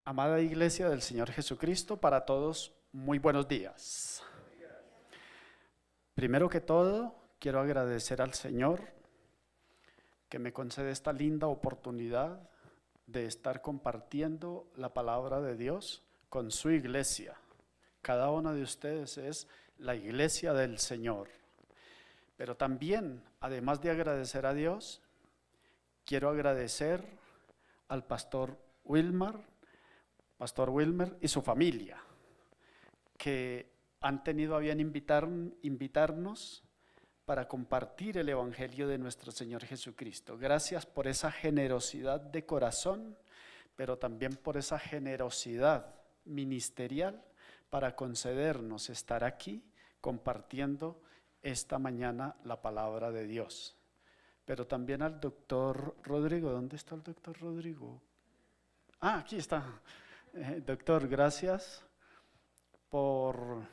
Amada Iglesia del Señor Jesucristo, para todos, muy buenos días. Primero que todo, quiero agradecer al Señor que me concede esta linda oportunidad de estar compartiendo la palabra de Dios con su iglesia. Cada uno de ustedes es la iglesia del Señor. Pero también, además de agradecer a Dios, quiero agradecer al pastor Wilmer y su familia, que han tenido a bien invitarnos para compartir el Evangelio de nuestro Señor Jesucristo. Gracias por esa generosidad de corazón, pero también por esa generosidad ministerial para concedernos estar aquí compartiendo esta mañana la palabra de Dios. Pero también al doctor Rodrigo. ¿Dónde está el doctor Rodrigo? Aquí está. Doctor, gracias por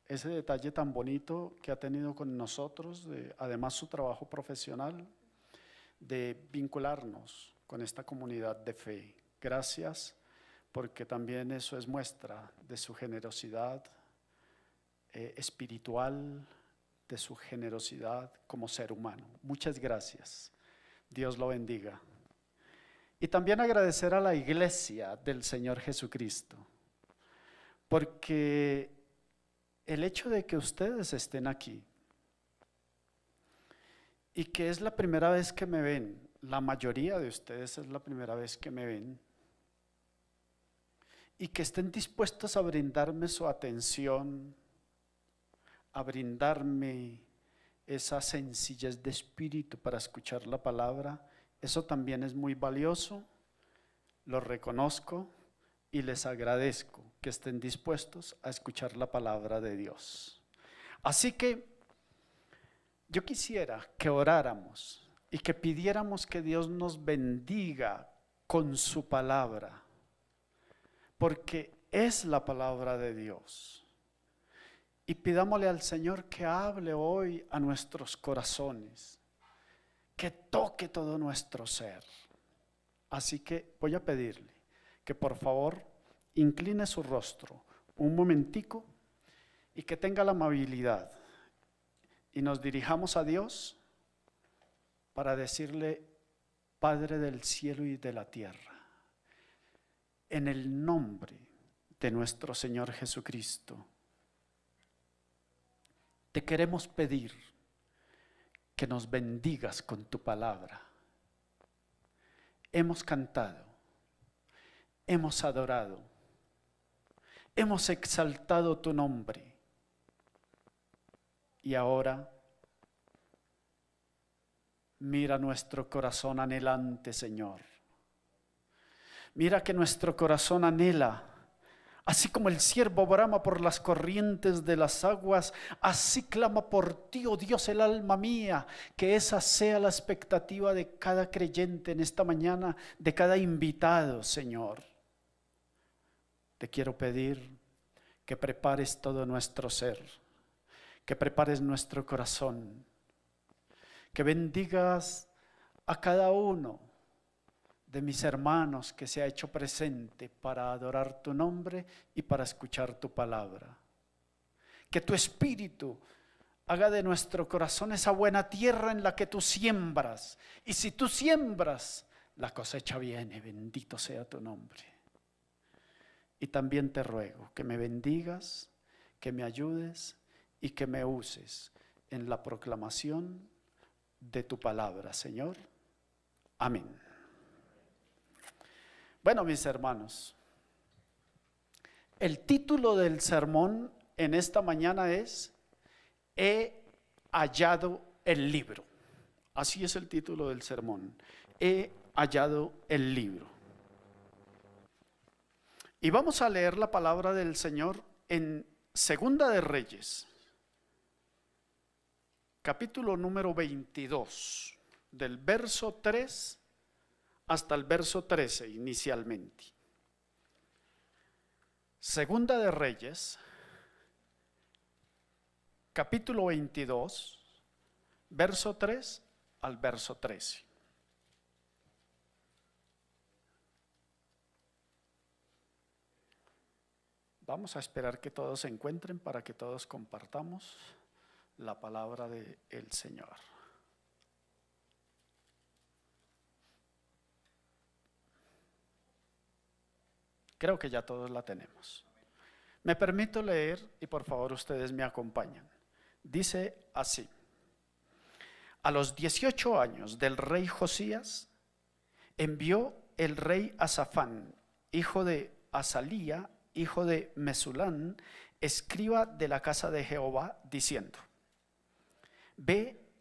ese detalle tan bonito que ha tenido con nosotros, además su trabajo profesional, de vincularnos con esta comunidad de fe. Gracias, porque también eso es muestra de su generosidad espiritual, de su generosidad como ser humano. Muchas gracias. Dios lo bendiga. Y también agradecer a la iglesia del Señor Jesucristo, porque el hecho de que ustedes estén aquí y que es la primera vez que me ven, la mayoría de ustedes es la primera vez que me ven, y que estén dispuestos a brindarme su atención, a brindarme esa sencillez de espíritu para escuchar la palabra, eso también es muy valioso, lo reconozco y les agradezco que estén dispuestos a escuchar la palabra de Dios. Así que yo quisiera que oráramos y que pidiéramos que Dios nos bendiga con su palabra, porque es la palabra de Dios. Y pidámosle al Señor que hable hoy a nuestros corazones, que toque todo nuestro ser. Así que voy a pedirle que por favor incline su rostro un momentico y que tenga la amabilidad y nos dirijamos a Dios para decirle: Padre del cielo y de la tierra, en el nombre de nuestro Señor Jesucristo, te queremos pedir que nos bendigas con tu palabra. Hemos cantado, hemos adorado, hemos exaltado tu nombre. Y ahora mira nuestro corazón anhelante, Señor. Mira que nuestro corazón anhela, así como el ciervo brama por las corrientes de las aguas, así clama por ti, oh Dios, el alma mía. Que esa sea la expectativa de cada creyente en esta mañana, de cada invitado, Señor. Te quiero pedir que prepares todo nuestro ser, que prepares nuestro corazón, que bendigas a cada uno de mis hermanos que se ha hecho presente para adorar tu nombre y para escuchar tu palabra. Que tu espíritu haga de nuestro corazón esa buena tierra en la que tú siembras. Y si tú siembras, la cosecha viene. Bendito sea tu nombre. Y también te ruego que me bendigas, que me ayudes y que me uses en la proclamación de tu palabra, Señor. Amén. Bueno, mis hermanos, el título del sermón en esta mañana es: He hallado el libro. Así es el título del sermón. He hallado el libro. Y vamos a leer la palabra del Señor en Segunda de Reyes, capítulo número 22, del verso 3 hasta el verso 13 inicialmente. Segunda de Reyes, capítulo 22, verso 3 al verso 13. Vamos a esperar que todos se encuentren para que todos compartamos la palabra del Señor. Creo que ya todos la tenemos. Me permito leer y por favor ustedes me acompañan. Dice así: a los 18 años del rey Josías, envió el rey Asafán, hijo de Azalía, hijo de Mesulán, escriba de la casa de Jehová, diciendo: ve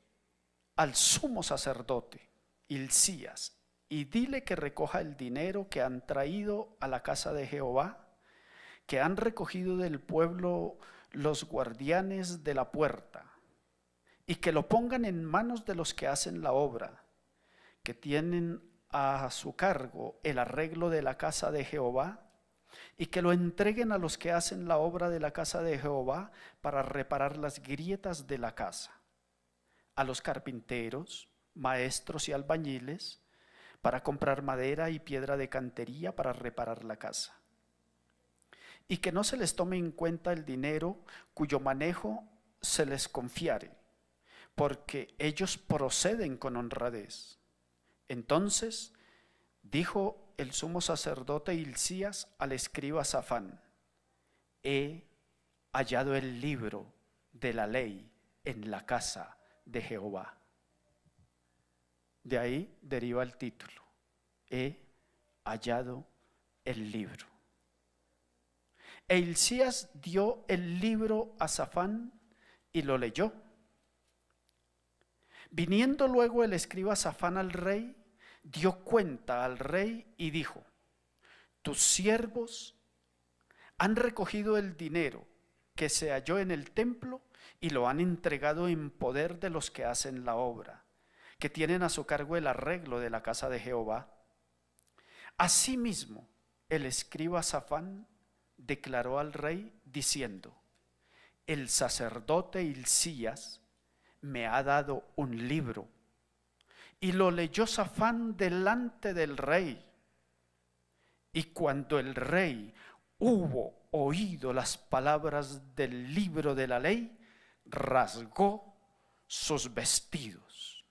al sumo sacerdote Hilcías y dile que recoja el dinero que han traído a la casa de Jehová, que han recogido del pueblo los guardianes de la puerta, y que lo pongan en manos de los que hacen la obra, que tienen a su cargo el arreglo de la casa de Jehová, y que lo entreguen a los que hacen la obra de la casa de Jehová para reparar las grietas de la casa, a los carpinteros, maestros y albañiles, para comprar madera y piedra de cantería para reparar la casa. Y que no se les tome en cuenta el dinero cuyo manejo se les confiare, porque ellos proceden con honradez. Entonces dijo el sumo sacerdote Hilcías al escriba Safán: he hallado el libro de la ley en la casa de Jehová. De ahí deriva el título: he hallado el libro. E Hilcías dio el libro a Safán y lo leyó. Viniendo luego el escriba Safán al rey, dio cuenta al rey y dijo: tus siervos han recogido el dinero que se halló en el templo y lo han entregado en poder de los que hacen la obra, que tienen a su cargo el arreglo de la casa de Jehová. Asimismo, el escriba Safán declaró al rey diciendo: el sacerdote Hilcías me ha dado un libro. Y lo leyó Safán delante del rey. Y cuando el rey hubo oído las palabras del libro de la ley, rasgó sus vestidos.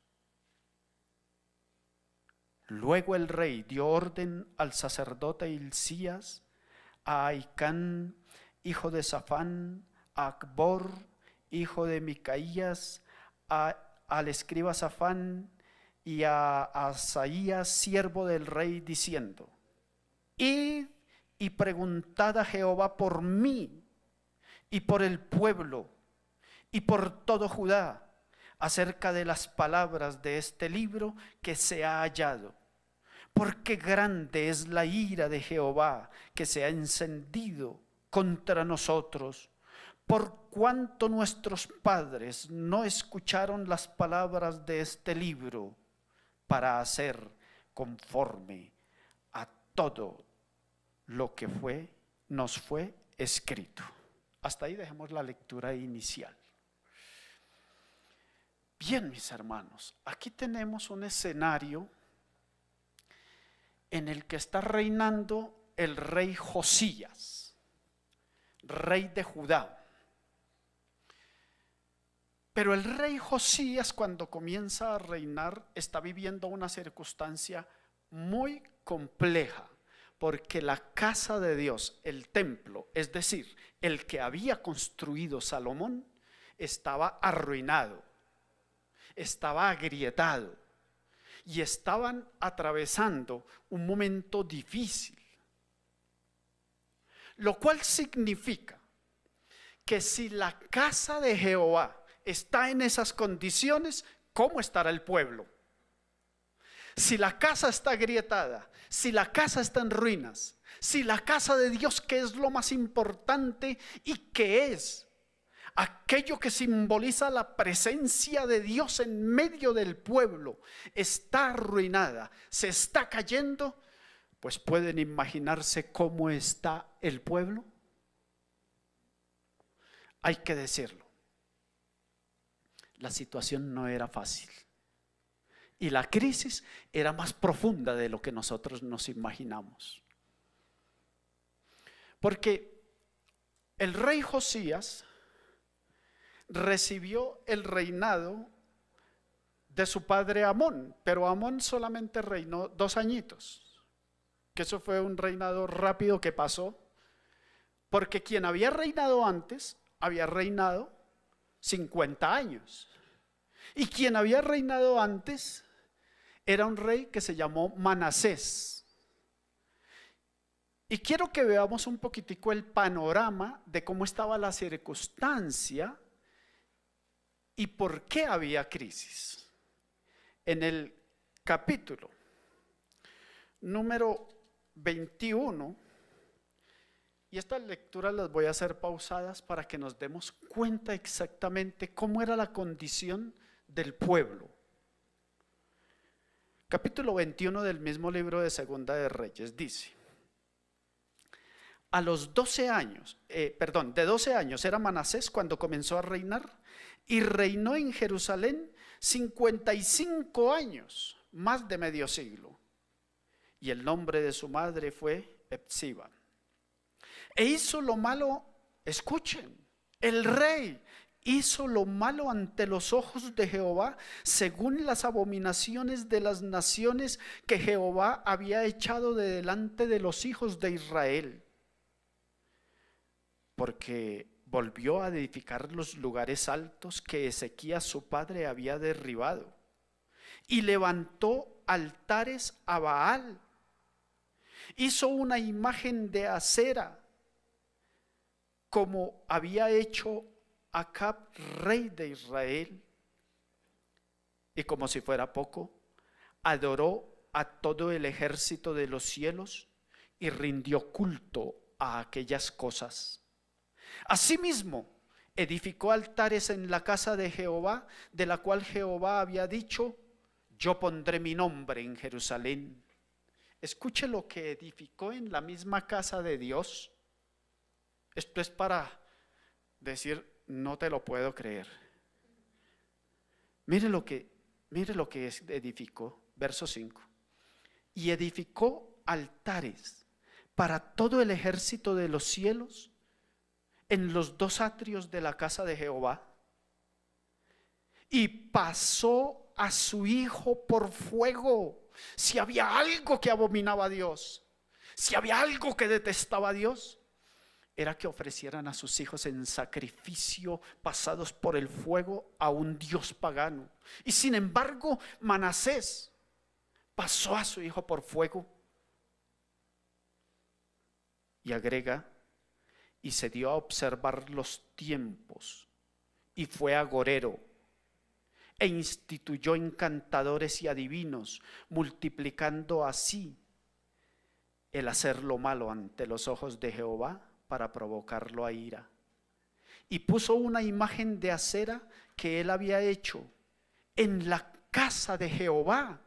Luego el rey dio orden al sacerdote Hilcías, a Ahicán, hijo de Safán, a Acbor, hijo de Micaías, al escriba Safán y a Asaías, siervo del rey, diciendo: id y preguntad a Jehová por mí y por el pueblo y por todo Judá acerca de las palabras de este libro que se ha hallado, porque grande es la ira de Jehová que se ha encendido contra nosotros, por cuanto nuestros padres no escucharon las palabras de este libro para hacer conforme a todo lo que nos fue escrito. Hasta ahí dejemos la lectura inicial. Bien, mis hermanos, aquí tenemos un escenario en el que está reinando el rey Josías, rey de Judá. Pero el rey Josías, cuando comienza a reinar, está viviendo una circunstancia muy compleja, porque la casa de Dios, el templo, es decir, el que había construido Salomón, estaba arruinado, estaba agrietado y estaban atravesando un momento difícil. Lo cual significa que si la casa de Jehová está en esas condiciones, ¿cómo estará el pueblo? Si la casa está agrietada, si la casa está en ruinas, si la casa de Dios, que es lo más importante y que es aquello que simboliza la presencia de Dios en medio del pueblo, está arruinada, se está cayendo, pues pueden imaginarse cómo está el pueblo. Hay que decirlo, la situación no era fácil y la crisis era más profunda de lo que nosotros nos imaginamos. Porque el rey Josías recibió el reinado de su padre Amón, pero Amón solamente reinó 2 añitos, que eso fue un reinado rápido que pasó, porque quien había reinado antes había reinado 50 años, y quien había reinado antes era un rey que se llamó Manasés. Y quiero que veamos un poquitico el panorama de cómo estaba la circunstancia y por qué había crisis. En el capítulo número 21, y estas lecturas las voy a hacer pausadas para que nos demos cuenta exactamente cómo era la condición del pueblo. Capítulo 21 del mismo libro de Segunda de Reyes dice: a los 12 años, de 12 años era Manasés cuando comenzó a reinar, y reinó en Jerusalén 55 años, más de medio siglo. Y el nombre de su madre fue Epsiba. E hizo lo malo, escuchen, el rey hizo lo malo ante los ojos de Jehová, según las abominaciones de las naciones que Jehová había echado de delante de los hijos de Israel. Porque volvió a edificar los lugares altos que Ezequías su padre había derribado, y levantó altares a Baal. Hizo una imagen de acera, como había hecho Acab, rey de Israel. Y como si fuera poco, adoró a todo el ejército de los cielos y rindió culto a aquellas cosas. Asimismo, edificó altares en la casa de Jehová, de la cual Jehová había dicho: yo pondré mi nombre en Jerusalén. Escuche lo que edificó en la misma casa de Dios. Esto es para decir: no te lo puedo creer. Mire lo que edificó, verso 5. Y edificó altares para todo el ejército de los cielos en los 2 atrios de la casa de Jehová, y pasó a su hijo por fuego. Si había algo que abominaba a Dios, si había algo que detestaba a Dios, era que ofrecieran a sus hijos en sacrificio pasados por el fuego a un dios pagano. Y sin embargo, Manasés pasó a su hijo por fuego. Y agrega: y se dio a observar los tiempos, y fue agorero, e instituyó encantadores y adivinos, multiplicando así el hacer lo malo ante los ojos de Jehová, para provocarlo a ira. Y puso una imagen de acera que él había hecho en la casa de Jehová.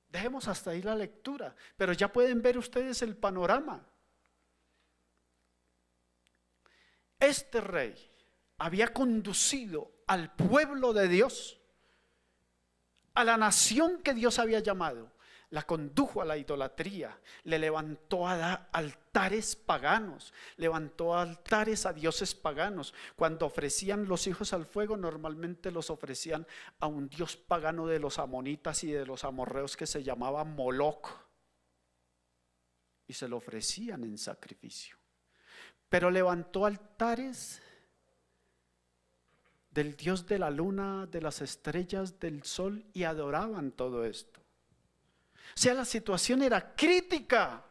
Dejemos hasta ahí la lectura, pero ya pueden ver ustedes el panorama. Este rey había conducido al pueblo de Dios, a la nación que Dios había llamado, la condujo a la idolatría, le levantó a altares paganos, levantó altares a dioses paganos. Cuando ofrecían los hijos al fuego, normalmente los ofrecían a un dios pagano de los amonitas y de los amorreos que se llamaba Moloc, y se lo ofrecían en sacrificio. Pero levantó altares del dios de la luna, de las estrellas, del sol, y adoraban todo esto. O sea, la situación era crítica.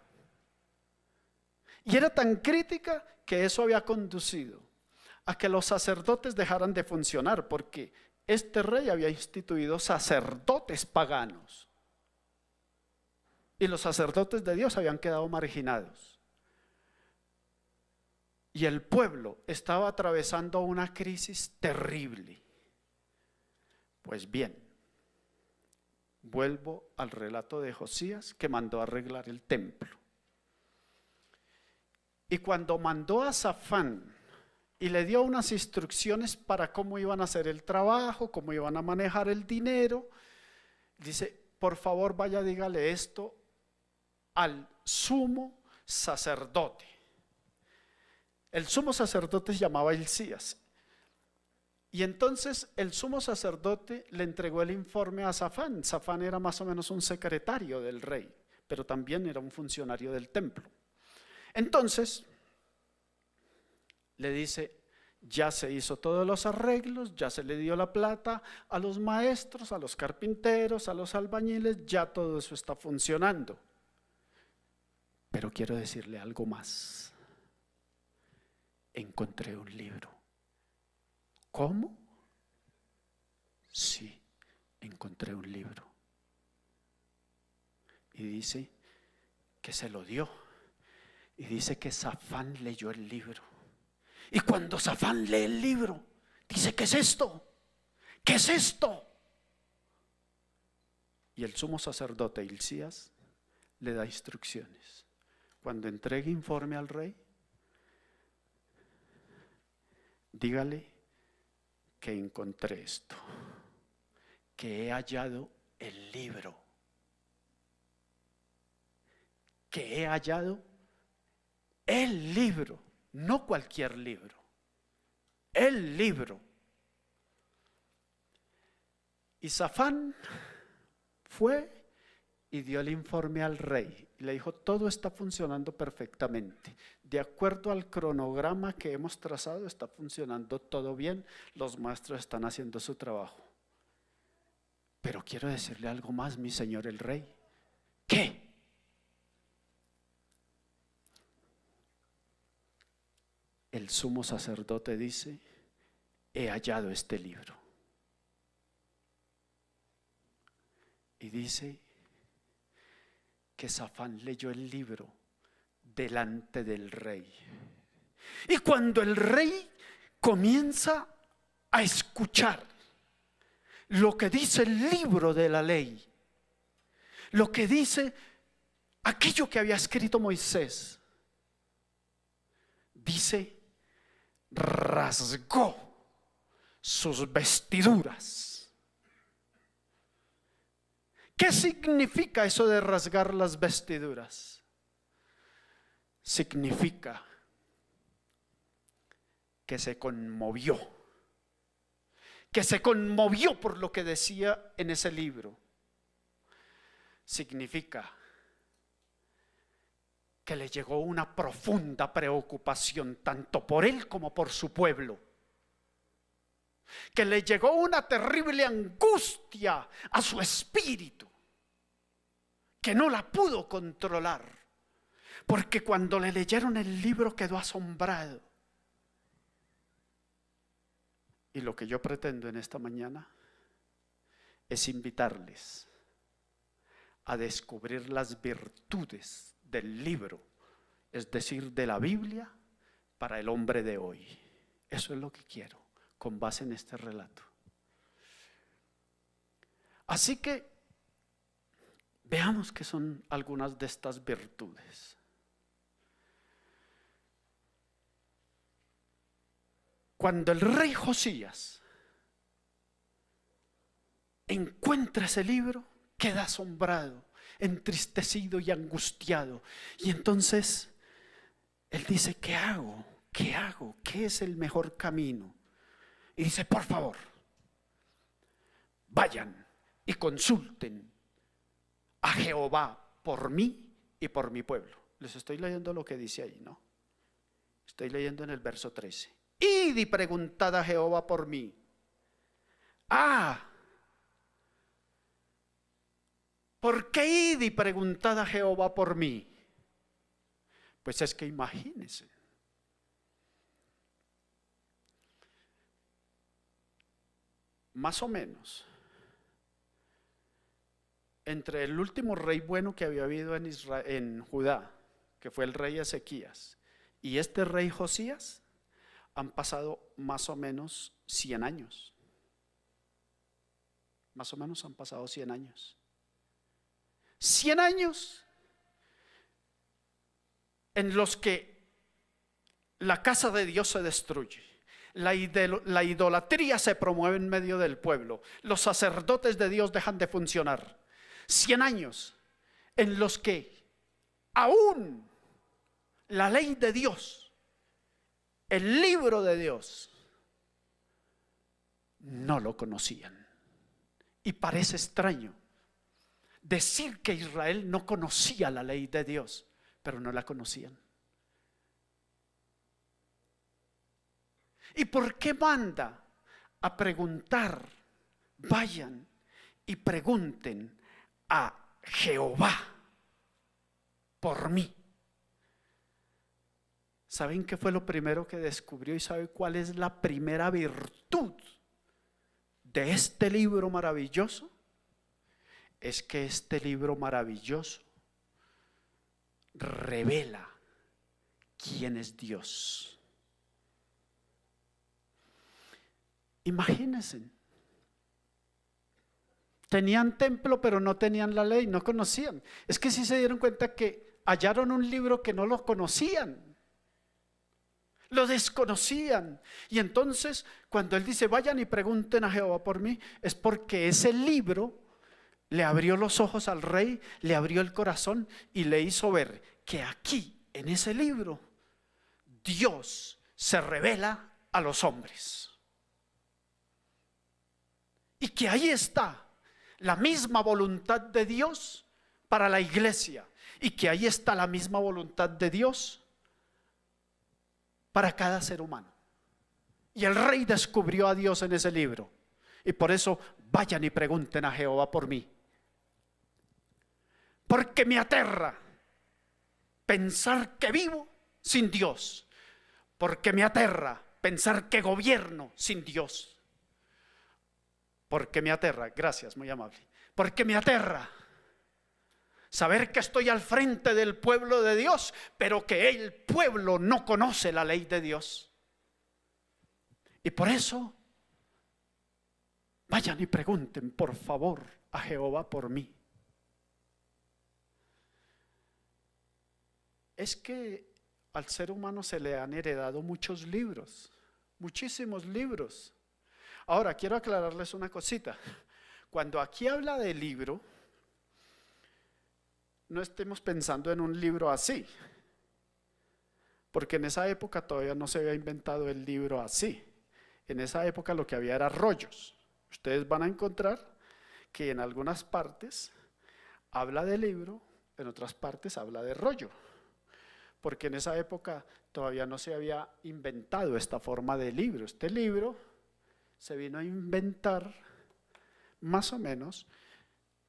Y era tan crítica que eso había conducido a que los sacerdotes dejaran de funcionar, porque este rey había instituido sacerdotes paganos. Y los sacerdotes de Dios habían quedado marginados. Y el pueblo estaba atravesando una crisis terrible. Pues bien, vuelvo al relato de Josías, que mandó arreglar el templo. Y cuando mandó a Safán y le dio unas instrucciones para cómo iban a hacer el trabajo, cómo iban a manejar el dinero, dice: por favor, vaya, dígale esto al sumo sacerdote. El sumo sacerdote se llamaba Hilcías. Y entonces el sumo sacerdote le entregó el informe a Safán. Safán era más o menos un secretario del rey, pero también era un funcionario del templo. Entonces le dice: ya se hizo todos los arreglos, ya se le dio la plata a los maestros, a los carpinteros, a los albañiles, ya todo eso está funcionando. Pero quiero decirle algo más. Encontré un libro. ¿Cómo? Sí, encontré un libro. Y dice que se lo dio. Y dice que Safán leyó el libro. Y cuando Safán lee el libro, dice: ¿qué es esto? ¿Qué es esto? Y el sumo sacerdote Hilcías le da instrucciones. Cuando entregue informe al rey, dígale que encontré esto, que he hallado el libro, que he hallado el libro, no cualquier libro, el libro. Y Safán fue y dio el informe al rey. Y le dijo: todo está funcionando perfectamente. De acuerdo al cronograma que hemos trazado, está funcionando todo bien. Los maestros están haciendo su trabajo. Pero quiero decirle algo más, mi señor el rey. ¿Qué? El sumo sacerdote dice: he hallado este libro. Y dice que Safán leyó el libro delante del rey. Y cuando el rey comienza a escuchar lo que dice el libro de la ley, lo que dice aquello que había escrito Moisés, dice: rasgó sus vestiduras. ¿Qué significa eso de rasgar las vestiduras? Significa que se conmovió por lo que decía en ese libro. Significa que le llegó una profunda preocupación tanto por él como por su pueblo, que le llegó una terrible angustia a su espíritu, que no la pudo controlar, porque cuando le leyeron el libro quedó asombrado. Y lo que yo pretendo en esta mañana es invitarles a descubrir las virtudes del libro, es decir, de la Biblia, para el hombre de hoy. Eso es lo que quiero, con base en este relato. Así que veamos qué son algunas de estas virtudes. Cuando el rey Josías encuentra ese libro, queda asombrado, entristecido y angustiado. Y entonces él dice: ¿qué hago? ¿Qué hago? ¿Qué es el mejor camino? Y dice: por favor, vayan y consulten a Jehová por mí y por mi pueblo. Les estoy leyendo lo que dice ahí, ¿no? Estoy leyendo en el verso 13. Id y preguntad a Jehová por mí. ¿Por qué id y preguntad a Jehová por mí? Pues es que imagínense. Más o menos, entre el último rey bueno que había habido en Israel, en Judá, que fue el rey Ezequías, y este rey Josías, han pasado más o menos 100 años. Más o menos han pasado 100 años. 100 años en los que la casa de Dios se destruye. La idolatría se promueve en medio del pueblo. Los sacerdotes de Dios dejan de funcionar. 100 años en los que aún la ley de Dios el libro de Dios, no lo conocían. Y parece extraño decir que Israel no conocía la ley de Dios, pero no la conocían. ¿Y por qué manda a preguntar? Vayan y pregunten a Jehová por mí. ¿Saben qué fue lo primero que descubrió y sabe cuál es la primera virtud de este libro maravilloso? Es que este libro maravilloso revela quién es Dios. Imagínense, tenían templo pero no tenían la ley, no conocían. Es que sí se dieron cuenta que hallaron un libro que no lo conocían. Lo desconocían. Y entonces cuando él dice vayan y pregunten a Jehová por mí, es porque ese libro le abrió los ojos al rey, le abrió el corazón y le hizo ver que aquí en ese libro Dios se revela a los hombres y que ahí está la misma voluntad de Dios para la iglesia y que ahí está la misma voluntad de Dios para cada ser humano. Y el rey descubrió a Dios en ese libro. Y por eso vayan y pregunten a Jehová por mí. Porque me aterra pensar que vivo sin Dios. Porque me aterra pensar que gobierno sin Dios. Porque me aterra, gracias, muy amable. Porque me aterra saber que estoy al frente del pueblo de Dios, pero que el pueblo no conoce la ley de Dios. Y por eso, vayan y pregunten por favor a Jehová por mí. Es que al ser humano se le han heredado muchos libros, muchísimos libros. Ahora, quiero aclararles una cosita. Cuando aquí habla de libro, no estemos pensando en un libro así, porque en esa época todavía no se había inventado el libro así. En esa época lo que había era rollos. Ustedes van a encontrar que en algunas partes habla de libro, en otras partes habla de rollo, porque en esa época todavía no se había inventado esta forma de libro. Este libro se vino a inventar más o menos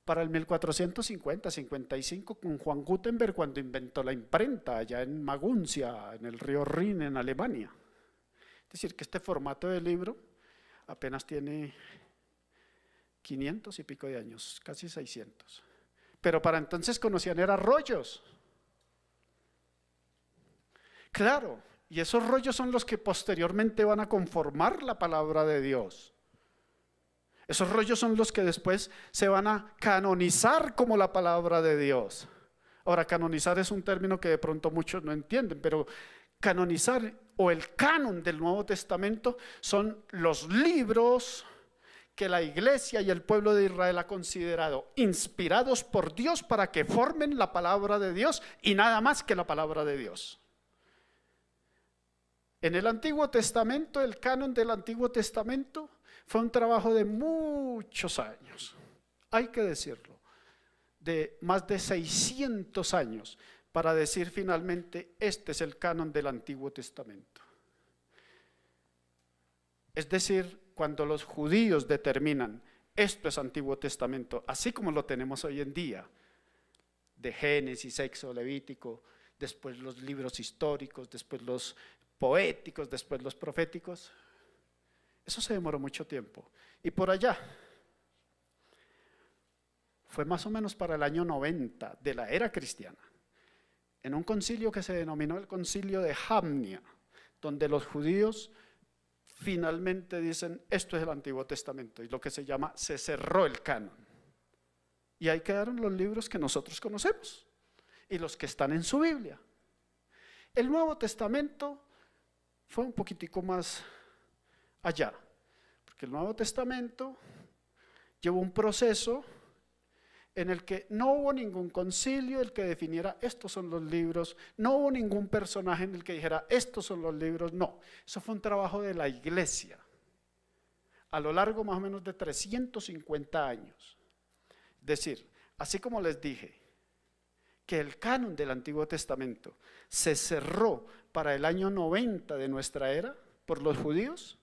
para el 1450-55 con Juan Gutenberg, cuando inventó la imprenta allá en Maguncia, en el río Rin, en Alemania. Es decir, que este formato de libro apenas tiene 500 y pico de años, casi 600. Pero para entonces conocían era rollos. Claro, y esos rollos son los que posteriormente van a conformar la palabra de Dios. Esos rollos son los que después se van a canonizar como la palabra de Dios. Ahora, canonizar es un término que de pronto muchos no entienden, pero canonizar o el canon del Nuevo Testamento son los libros que la iglesia y el pueblo de Israel ha considerado inspirados por Dios para que formen la palabra de Dios y nada más que la palabra de Dios. En el Antiguo Testamento, el canon del Antiguo Testamento fue un trabajo de muchos años, hay que decirlo, de más de 600 años para decir finalmente este es el canon del Antiguo Testamento. Es decir, cuando los judíos determinan esto es Antiguo Testamento, así como lo tenemos hoy en día, de Génesis, Éxodo, Levítico, después los libros históricos, después los poéticos, después los proféticos. Eso se demoró mucho tiempo. Y por allá, fue más o menos para el año 90 de la era cristiana, en un concilio que se denominó el Concilio de Jamnia, donde los judíos finalmente dicen esto es el Antiguo Testamento, y lo que se llama se cerró el canon. Y ahí quedaron los libros que nosotros conocemos y los que están en su Biblia. El Nuevo Testamento fue un poquitico más allá, porque el Nuevo Testamento llevó un proceso en el que no hubo ningún concilio el que definiera estos son los libros, no hubo ningún personaje en el que dijera estos son los libros, no, eso fue un trabajo de la iglesia a lo largo más o menos de 350 años. Es decir, así como les dije que el canon del Antiguo Testamento se cerró para el año 90 de nuestra era por los judíos,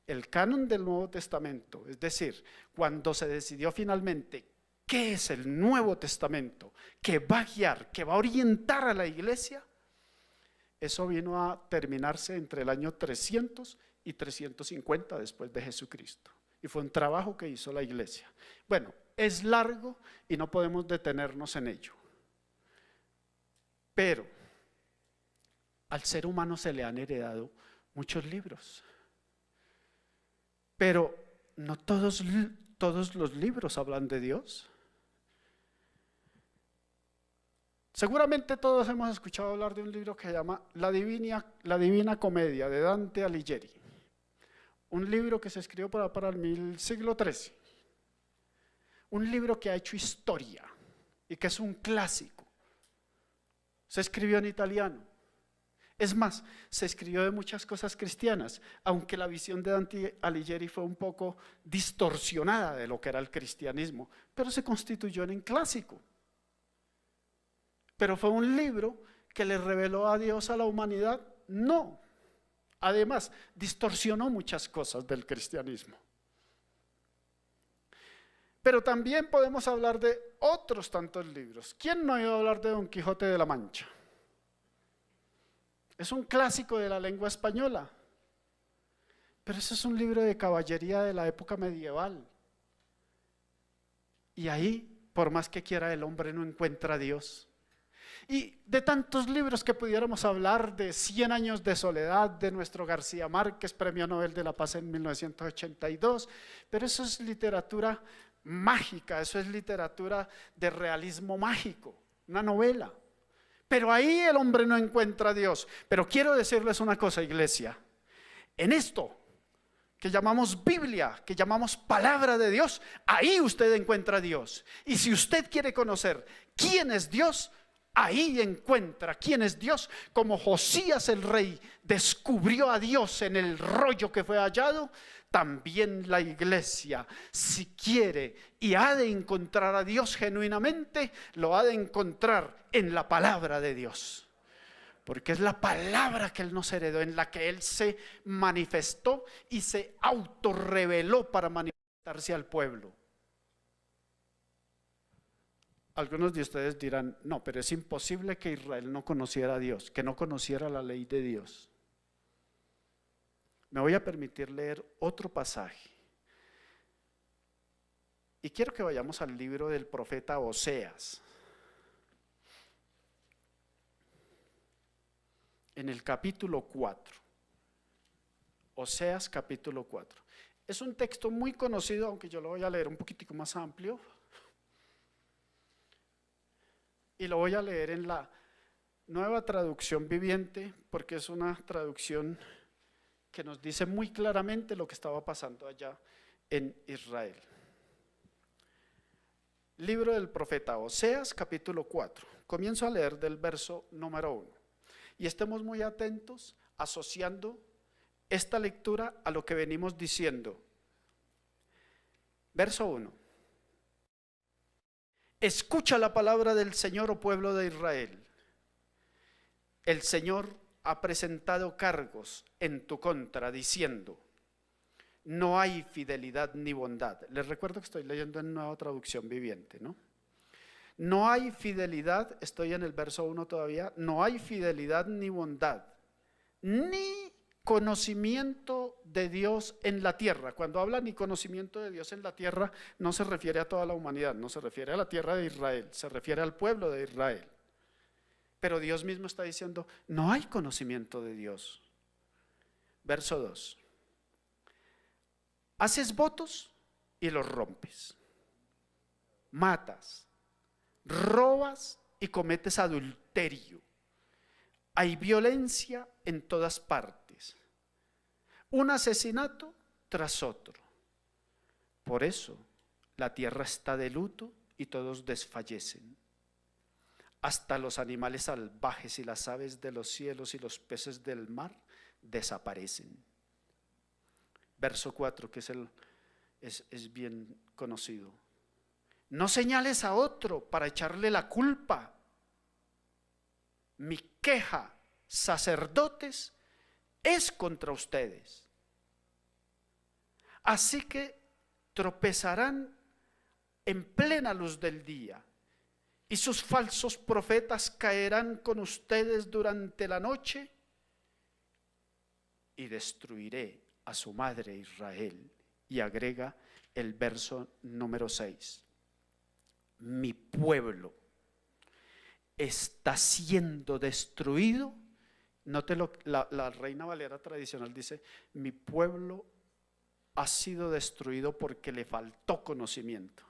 el canon del Nuevo Testamento, es decir, cuando se decidió finalmente qué es el Nuevo Testamento, que va a guiar, que va a orientar a la iglesia, eso vino a terminarse entre el año 300 y 350 después de Jesucristo. Y fue un trabajo que hizo la iglesia. Bueno, es largo y no podemos detenernos en ello. Pero al ser humano se le han heredado muchos libros. Pero no todos los libros hablan de Dios. Seguramente todos hemos escuchado hablar de un libro que se llama La Divina Comedia de Dante Alighieri. Un libro que se escribió para el siglo XIII. Un libro que ha hecho historia y que es un clásico. Se escribió en italiano. Es más, se escribió de muchas cosas cristianas, aunque la visión de Dante Alighieri fue un poco distorsionada de lo que era el cristianismo, pero se constituyó en un clásico. Pero fue un libro que le reveló a Dios a la humanidad, no. Además, distorsionó muchas cosas del cristianismo. Pero también podemos hablar de otros tantos libros. ¿Quién no ha oído hablar de Don Quijote de la Mancha? Es un clásico de la lengua española, pero ese es un libro de caballería de la época medieval. Y ahí, por más que quiera, el hombre no encuentra a Dios. Y de tantos libros que pudiéramos hablar, de 100 años de soledad de nuestro García Márquez, Premio Nobel de la Paz en 1982, pero eso es literatura mágica, eso es literatura de realismo mágico, una novela. Pero ahí el hombre no encuentra a Dios. Pero quiero decirles una cosa, iglesia, en esto que llamamos Biblia, que llamamos palabra de Dios, ahí usted encuentra a Dios. Y si usted quiere conocer quién es Dios, ahí encuentra quién es Dios. Como Josías el rey descubrió a Dios en el rollo que fue hallado, también la iglesia, si quiere y ha de encontrar a Dios genuinamente, lo ha de encontrar en la palabra de Dios. Porque es la palabra que Él nos heredó, en la que Él se manifestó y se autorreveló para manifestarse al pueblo. Algunos de ustedes dirán, no, pero es imposible que Israel no conociera a Dios, que no conociera la ley de Dios. Me voy a permitir leer otro pasaje. Y quiero que vayamos al libro del profeta Oseas. En el capítulo 4. Oseas capítulo 4. Es un texto muy conocido, aunque yo lo voy a leer un poquitico más amplio. Y lo voy a leer en la Nueva Traducción Viviente, porque es una traducción que nos dice muy claramente lo que estaba pasando allá en Israel. Libro del profeta Oseas, capítulo 4. Comienzo a leer del verso número 1. Y estemos muy atentos asociando esta lectura a lo que venimos diciendo. Verso 1. Escucha la palabra del Señor, oh pueblo de Israel. El Señor ha presentado cargos en tu contra, diciendo, no hay fidelidad ni bondad. Les recuerdo que estoy leyendo en Nueva Traducción Viviente, ¿no? No hay fidelidad, estoy en el verso 1 todavía, no hay fidelidad ni bondad, ni conocimiento de Dios en la tierra. Cuando habla ni conocimiento de Dios en la tierra, no se refiere a toda la humanidad, no se refiere a la tierra de Israel, se refiere al pueblo de Israel. Pero Dios mismo está diciendo, no hay conocimiento de Dios. Verso 2. Haces votos y los rompes. Matas, robas y cometes adulterio. Hay violencia en todas partes. Un asesinato tras otro. Por eso la tierra está de luto y todos desfallecen. Hasta los animales salvajes y las aves de los cielos y los peces del mar desaparecen. Verso 4, que es bien conocido. No señales a otro para echarle la culpa. Mi queja, sacerdotes, es contra ustedes. Así que tropezarán en plena luz del día, y sus falsos profetas caerán con ustedes durante la noche, y destruiré a su madre Israel. Y agrega el verso número 6. Mi pueblo está siendo destruido. Note la Reina Valera tradicional dice: mi pueblo ha sido destruido porque le faltó conocimiento.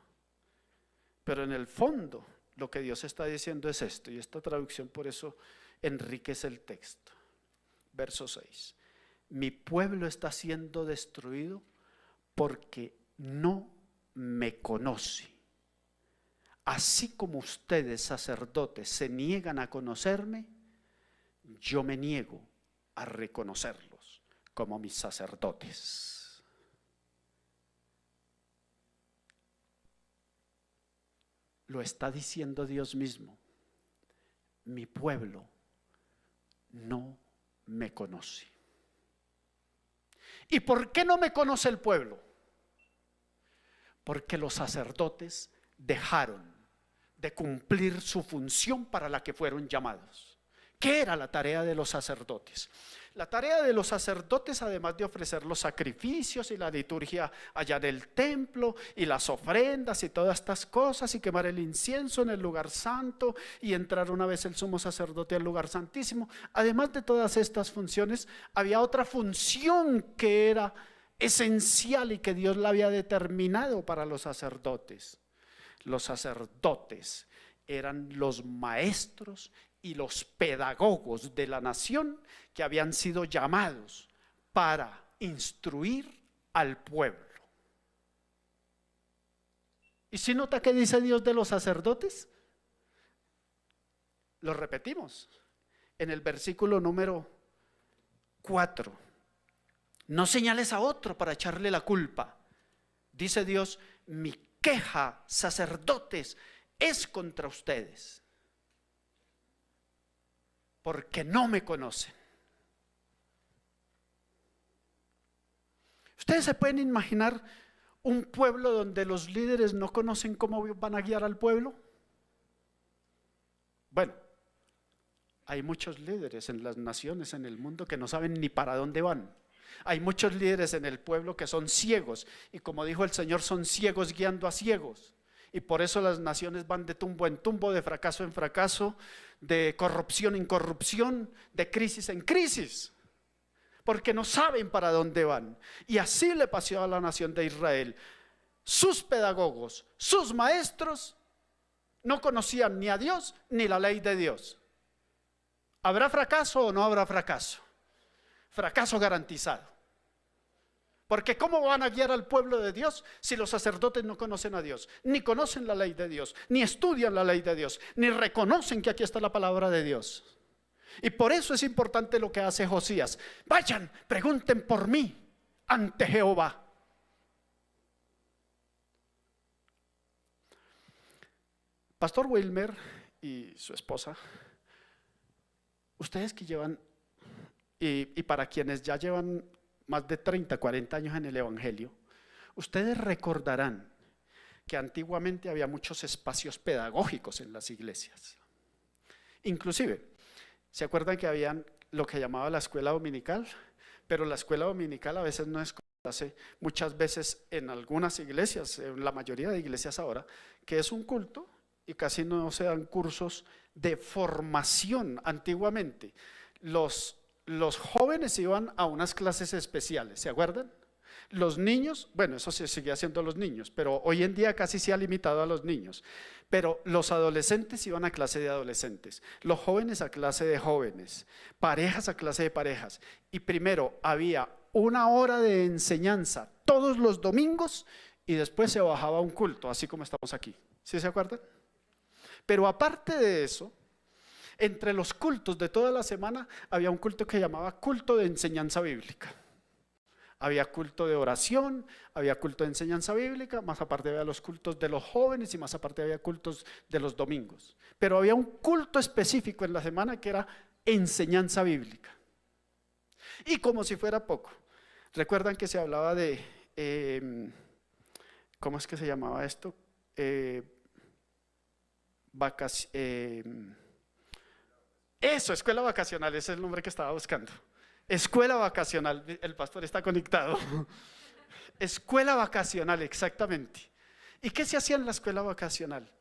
Pero en el fondo lo que Dios está diciendo es esto, y esta traducción por eso enriquece el texto. Verso 6. Mi pueblo está siendo destruido porque no me conoce. Así como ustedes, sacerdotes, se niegan a conocerme, yo me niego a reconocerlos como mis sacerdotes. Lo está diciendo Dios mismo. Mi pueblo no me conoce. ¿Y por qué no me conoce el pueblo? Porque los sacerdotes dejaron de cumplir su función para la que fueron llamados. ¿Qué era la tarea de los sacerdotes? La tarea de los sacerdotes, además de ofrecer los sacrificios y la liturgia allá del templo y las ofrendas y todas estas cosas, y quemar el incienso en el lugar santo y entrar una vez el sumo sacerdote al lugar santísimo, además de todas estas funciones, había otra función que era esencial y que Dios la había determinado para los sacerdotes. Los sacerdotes eran los maestros y los pedagogos de la nación que habían sido llamados para instruir al pueblo. ¿Y si nota qué dice Dios de los sacerdotes? Lo repetimos en el versículo número 4. No señales a otro para echarle la culpa. Dice Dios: mi queja, sacerdotes, es contra ustedes, porque no me conocen. Ustedes se pueden imaginar un pueblo donde los líderes no conocen cómo van a guiar al pueblo. Bueno, hay muchos líderes en las naciones, en el mundo, que no saben ni para dónde van. Hay muchos líderes en el pueblo que son ciegos, y como dijo el Señor, son ciegos guiando a ciegos. Y por eso las naciones van de tumbo en tumbo, de fracaso en fracaso, de corrupción en corrupción, de crisis en crisis, porque no saben para dónde van. Y así le pasó a la nación de Israel. Sus pedagogos, sus maestros no conocían ni a Dios ni la ley de Dios. ¿Habrá fracaso o no habrá fracaso? Fracaso garantizado. Porque ¿cómo van a guiar al pueblo de Dios si los sacerdotes no conocen a Dios, ni conocen la ley de Dios, ni estudian la ley de Dios, ni reconocen que aquí está la palabra de Dios? Y por eso es importante lo que hace Josías. Vayan, pregunten por mí ante Jehová. Pastor Wilmer y su esposa, ustedes que llevan, y para quienes ya llevan más de 30, 40 años en el Evangelio, ustedes recordarán que antiguamente había muchos espacios pedagógicos en las iglesias. Inclusive, ¿se acuerdan que habían lo que llamaba la escuela dominical? Pero la escuela dominical a veces no es como se hace muchas veces en algunas iglesias, en la mayoría de iglesias ahora, que es un culto y casi no se dan cursos de formación. Antiguamente los jóvenes iban a unas clases especiales, ¿se acuerdan? Los niños, bueno, eso se sigue haciendo a los niños, pero hoy en día casi se ha limitado a los niños. Pero los adolescentes iban a clase de adolescentes, los jóvenes a clase de jóvenes, parejas a clase de parejas. Y primero había una hora de enseñanza todos los domingos y después se bajaba un culto, así como estamos aquí. ¿Sí se acuerdan? Pero aparte de eso, entre los cultos de toda la semana había un culto que llamaba culto de enseñanza bíblica. Había culto de oración, había culto de enseñanza bíblica, más aparte había los cultos de los jóvenes y más aparte había cultos de los domingos. Pero había un culto específico en la semana que era enseñanza bíblica. Y como si fuera poco, recuerdan que se hablaba de, ¿cómo es que se llamaba esto? Eso, escuela vacacional, ese es el nombre que estaba buscando. Escuela vacacional, el pastor está conectado. Escuela vacacional, exactamente. ¿Y qué se hacía en la escuela vacacional?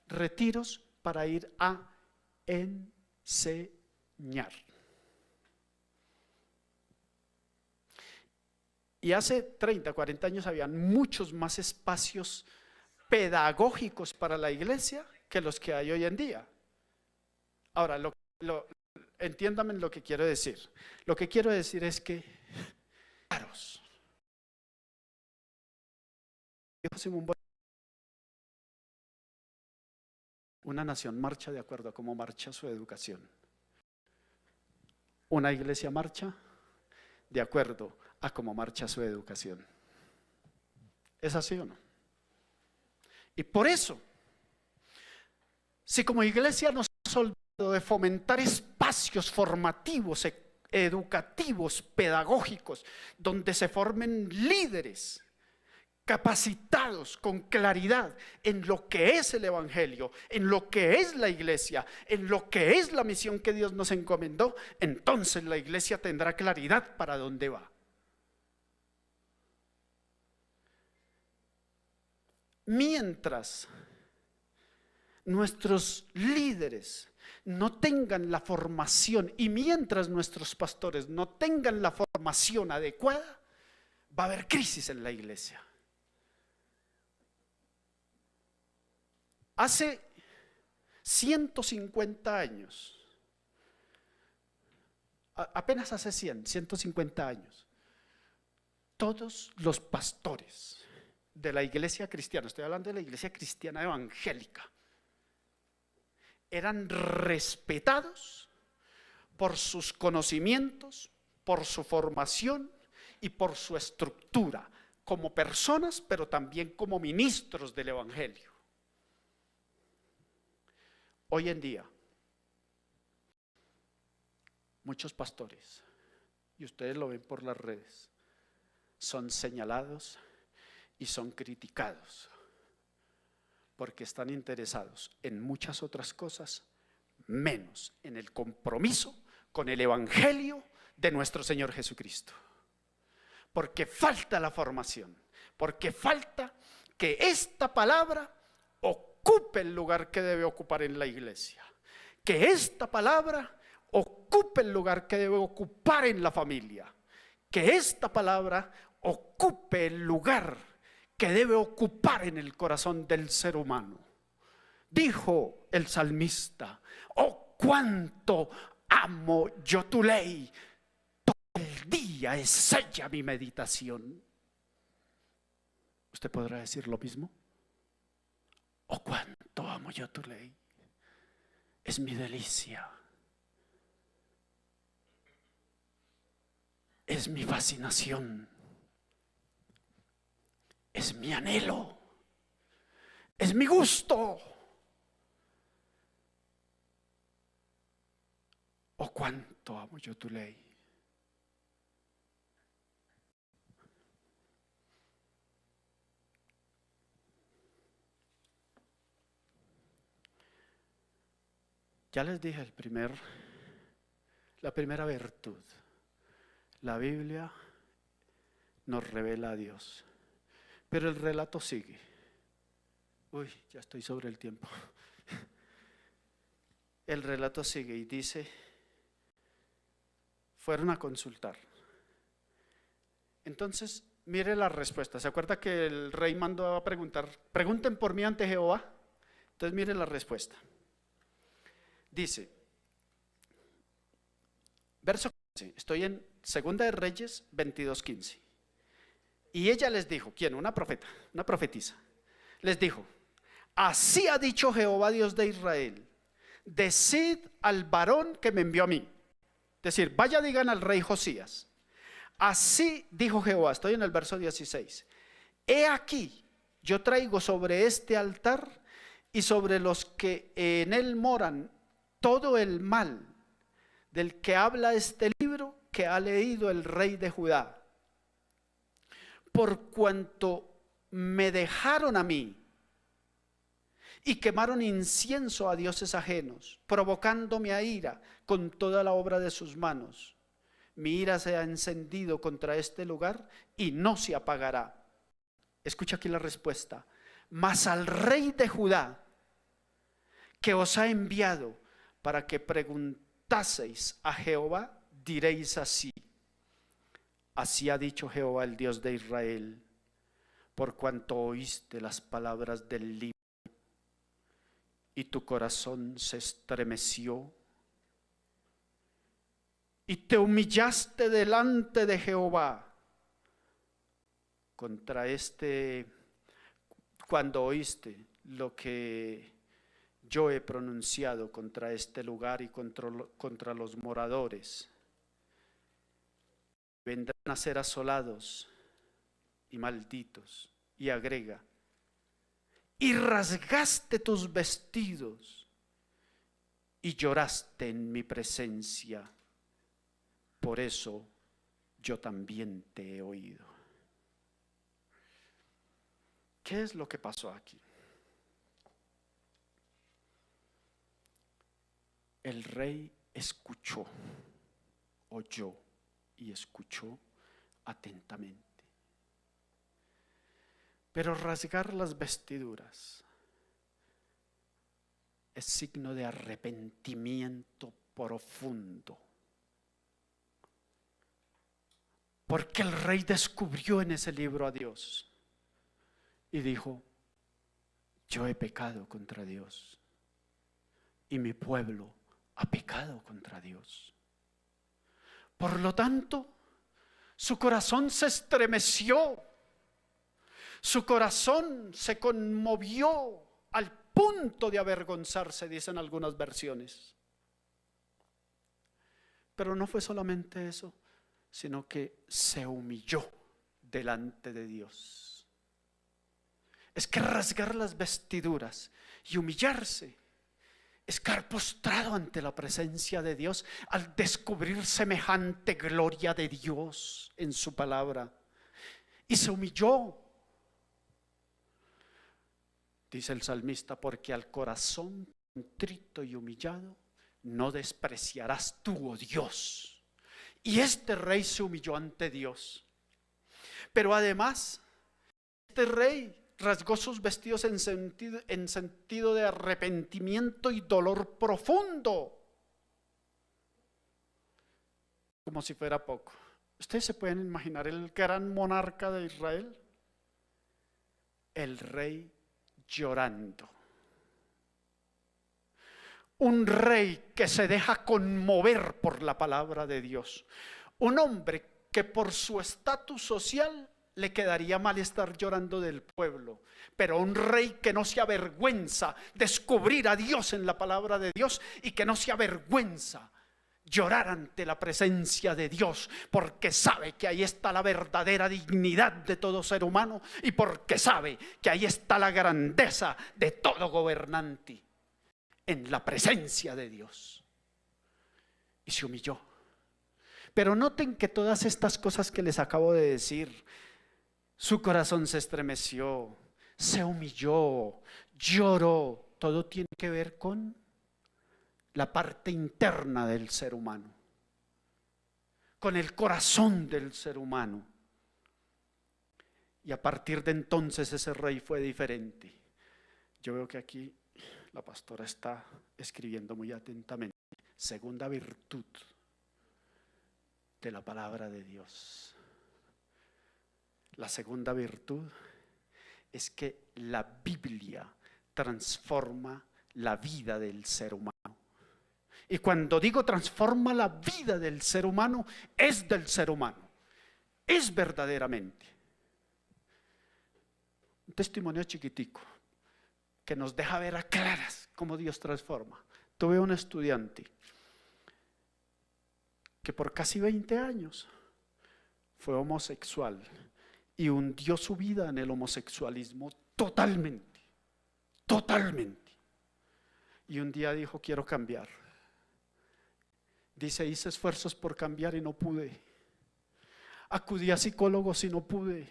Retiros para ir a enseñar. Y hace 30, 40 años habían muchos más espacios pedagógicos para la iglesia que los que hay hoy en día. Ahora, entiéndame lo que quiero decir. Lo que quiero decir es que, claros, una nación marcha de acuerdo a cómo marcha su educación. Una iglesia marcha de acuerdo a cómo marcha su educación. ¿Es así o no? Y por eso, si como iglesia nos hemos olvidado de fomentar espacios formativos, educativos, pedagógicos, donde se formen líderes capacitados con claridad en lo que es el evangelio, en lo que es la iglesia, en lo que es la misión que Dios nos encomendó, entonces la iglesia tendrá claridad para dónde va. Mientras nuestros líderes no tengan la formación y mientras nuestros pastores no tengan la formación adecuada, va a haber crisis en la iglesia. Hace 150 años, apenas hace 150 años, todos los pastores de la iglesia cristiana, estoy hablando de la iglesia cristiana evangélica, eran respetados por sus conocimientos, por su formación y por su estructura, como personas, pero también como ministros del evangelio. Hoy en día, muchos pastores, y ustedes lo ven por las redes, son señalados y son criticados porque están interesados en muchas otras cosas, menos en el compromiso con el evangelio de nuestro Señor Jesucristo. Porque falta la formación, porque falta que esta palabra ocupe el lugar que debe ocupar en la iglesia, que esta palabra ocupe el lugar que debe ocupar en la familia, que esta palabra ocupe el lugar que debe ocupar en el corazón del ser humano. Dijo el salmista: oh, cuánto amo yo tu ley, todo el día es ella mi meditación. ¿Usted podrá decir lo mismo? Oh, cuánto amo yo tu ley, es mi delicia, es mi fascinación, es mi anhelo, es mi gusto. Oh, cuánto amo yo tu ley. Ya les dije la primera virtud. La Biblia nos revela a Dios. Pero el relato sigue. Uy, ya estoy sobre el tiempo. El relato sigue y dice: fueron a consultar. Entonces, mire la respuesta. ¿Se acuerda que el rey mandó a preguntar? Pregunten por mí ante Jehová. Entonces, mire la respuesta. Dice, verso 15, estoy en Segunda de Reyes 22:15. Y ella les dijo, ¿quién? Una profeta, una profetisa. Les dijo: así ha dicho Jehová Dios de Israel, decid al varón que me envió a mí. Es decir, vaya digan al rey Josías, así dijo Jehová, estoy en el verso 16, he aquí, yo traigo sobre este altar y sobre los que en él moran todo el mal del que habla este libro que ha leído el rey de Judá, por cuanto me dejaron a mí y quemaron incienso a dioses ajenos, provocándome a ira con toda la obra de sus manos. Mi ira se ha encendido contra este lugar y no se apagará. Escucha aquí la respuesta. Mas al rey de Judá, que os ha enviado para que preguntaseis a Jehová, diréis así: así ha dicho Jehová, el Dios de Israel, por cuanto oíste las palabras del libro y tu corazón se estremeció y te humillaste delante de Jehová contra cuando oíste lo que yo he pronunciado contra este lugar y contra los moradores, vendrán a ser asolados y malditos. Y agrega, y rasgaste tus vestidos y lloraste en mi presencia, por eso yo también te he oído. ¿Qué es lo que pasó aquí? El rey escuchó, oyó y escuchó atentamente. Pero rasgar las vestiduras es signo de arrepentimiento profundo. Porque el rey descubrió en ese libro a Dios y dijo: yo he pecado contra Dios y mi pueblo ha pecado contra Dios. Por lo tanto, su corazón se estremeció. Su corazón se conmovió al punto de avergonzarse, dicen algunas versiones. Pero no fue solamente eso, sino que se humilló delante de Dios. Es que rasgar las vestiduras y humillarse es caer postrado ante la presencia de Dios al descubrir semejante gloria de Dios en su palabra. Y se humilló. Dice el salmista, porque al corazón contrito y humillado no despreciarás tú, oh Dios. Y este rey se humilló ante Dios. Pero además, este rey rasgó sus vestidos en sentido de arrepentimiento y dolor profundo. Como si fuera poco. ¿Ustedes se pueden imaginar el gran monarca de Israel? El rey llorando. Un rey que se deja conmover por la palabra de Dios. Un hombre que por su estatus social le quedaría mal estar llorando del pueblo, pero un rey que no se avergüenza descubrir a Dios en la palabra de Dios y que no se avergüenza llorar ante la presencia de Dios, porque sabe que ahí está la verdadera dignidad de todo ser humano y porque sabe que ahí está la grandeza de todo gobernante, en la presencia de Dios. Y se humilló. Pero noten que todas estas cosas que les acabo de decir, su corazón se estremeció, se humilló, lloró, todo tiene que ver con la parte interna del ser humano, con el corazón del ser humano. Y a partir de entonces ese rey fue diferente. Yo veo que aquí la pastora está escribiendo muy atentamente. Segunda virtud de la palabra de Dios. La segunda virtud es que la Biblia transforma la vida del ser humano. Y cuando digo transforma la vida del ser humano, es del ser humano. Es verdaderamente. Un testimonio chiquitico. que nos deja ver a claras cómo Dios transforma. Tuve un estudiante que por casi 20 años fue homosexual y hundió su vida en el homosexualismo totalmente, totalmente. Y un día dijo: quiero cambiar. Dice: hice esfuerzos por cambiar y no pude. Acudí a psicólogos y no pude.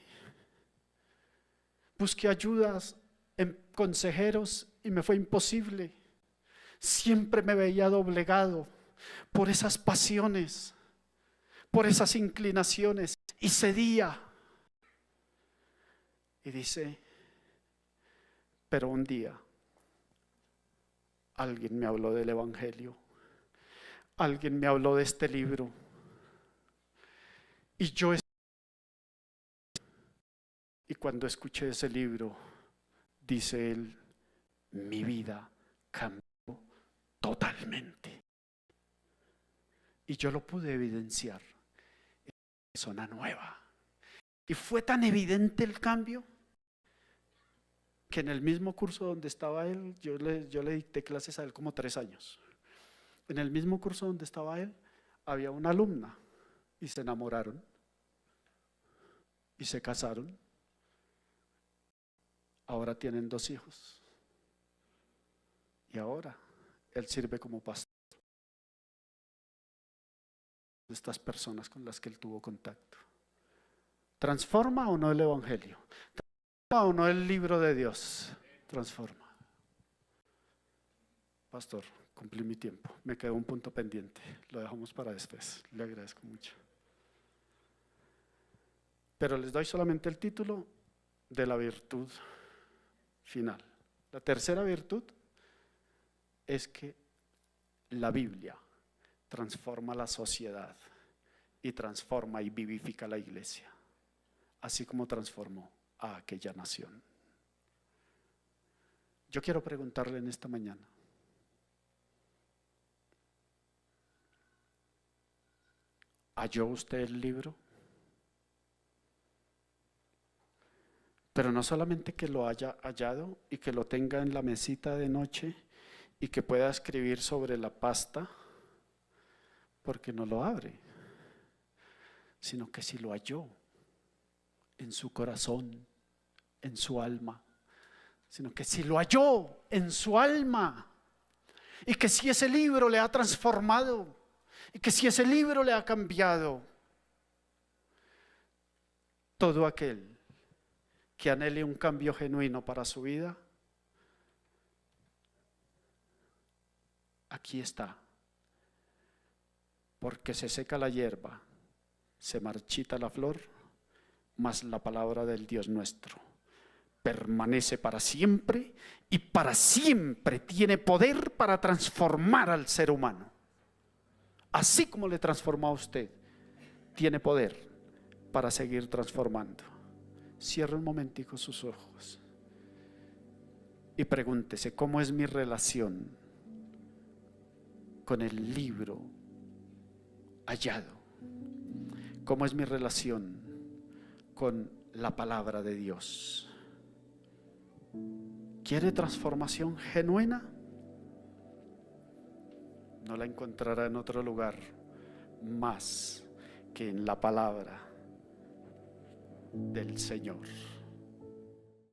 Busqué ayudas en consejeros y me fue imposible. Siempre me veía doblegado por esas pasiones, por esas inclinaciones, y cedía. Y dice: pero un día alguien me habló del Evangelio, alguien me habló de este libro, y cuando escuché ese libro, dice él, mi vida cambió totalmente. Y yo lo pude evidenciar. Persona nueva. Y fue tan evidente el cambio que en el mismo curso donde estaba él, yo le dicté clases a él como 3 años. En el mismo curso donde estaba él, había una alumna y se enamoraron y se casaron. Ahora tienen 2 hijos. Y ahora él sirve como pastor de estas personas con las que él tuvo contacto. ¿Transforma o no el Evangelio? ¿Transforma o no el libro de Dios? Transforma. Pastor, cumplí mi tiempo. Me quedó un punto pendiente. Lo dejamos para después. Le agradezco mucho. Pero les doy solamente el título de la virtud final. La tercera virtud es que la Biblia transforma la sociedad y transforma y vivifica la iglesia, así como transformó a aquella nación. Yo quiero preguntarle en esta mañana: ¿halló usted el libro? Pero no solamente que lo haya hallado y que lo tenga en la mesita de noche y que pueda escribir sobre la pasta, porque no lo abre, sino que si lo halló en su corazón, en su alma, sino que si lo halló en su alma, y que si ese libro le ha transformado, y que si ese libro le ha cambiado, todo aquel que anhele un cambio genuino para su vida, aquí está. Porque se seca la hierba, se marchita la flor, mas la palabra del Dios nuestro permanece para siempre, y para siempre tiene poder para transformar al ser humano. Así como le transformó a usted, tiene poder para seguir transformando. Cierre un momentico sus ojos y pregúntese: ¿cómo es mi relación con el libro hallado? ¿Cómo es mi relación con la palabra de Dios? ¿Quiere transformación genuina? No la encontrará en otro lugar más que en la palabra del Señor.